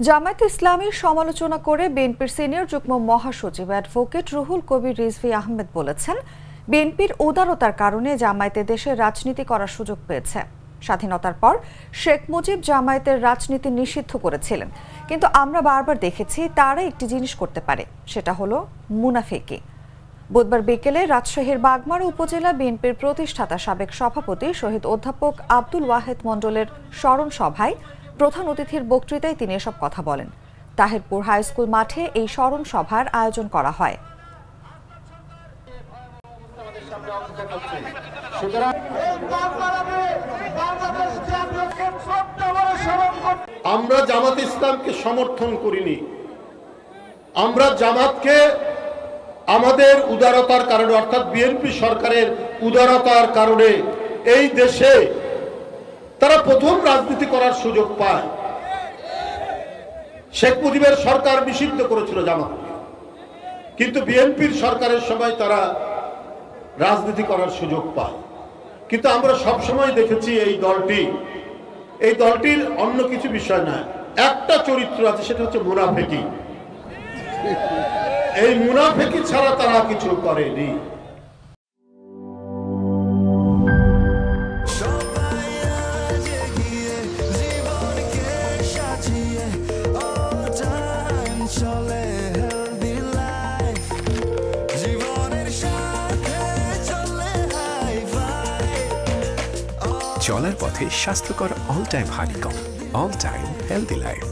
জামায়াতে ইসলামীর সমালোচনা করে বিএনপির সিনিয়র যুগ্ম মহাসচিব অ্যাডভোকেট রুহুল কবির রিজভী আহমেদ বলেছেন, বিএনপির উদারতার কারণে জামায়াতে দেশের রাজনীতি করার সুযোগ পেয়েছে। স্বাধীনতার পর শেখ মুজিব জামায়াতের রাজনীতি নিষিদ্ধ করেছিলেন, কিন্তু আমরা বারবার দেখেছি তারা একটি জিনিস করতে পারে, সেটা হলো মুনাফিকি। বুধবার বিকেলে রাজশাহীর বাগমারা উপজেলা বিএনপির প্রতিষ্ঠাতা সাবেক সভাপতি শহীদ অধ্যাপক আব্দুল ওয়াহেদ মণ্ডলের স্মরণ সভায় প্রধান অতিথির বক্তৃতায় তিনি এসব কথা বলেন। তাহিরপুর হাই স্কুল মাঠে এই স্মরণ সভার আয়োজন করা হয়। আমরা জামাত ইসলামকে সমর্থন করিনি, আমরা জামাতকে আমাদের উদারতার কারণে অর্থাৎ বিএনপি সরকারের উদারতার কারণে এই দেশে তারা প্রথম রাজনীতি করার সুযোগ পায়। শেখ মুজিবের সরকার নিষিদ্ধ করেছিল জামাতকে, কিন্তু বিএনপির সরকারের সময় তারা রাজনীতি করার সুযোগ পায়। কিন্তু আমরা সবসময় দেখেছি এই দলটির অন্য কিছু বিষয় নয়, একটা চরিত্র আছে, সেটা হচ্ছে মুনাফিকি। এই মুনাফিকি ছাড়া তারা কিছু করেনি। চলার পথে স্বাস্থ্যকর all time honeycomb, all time healthy life.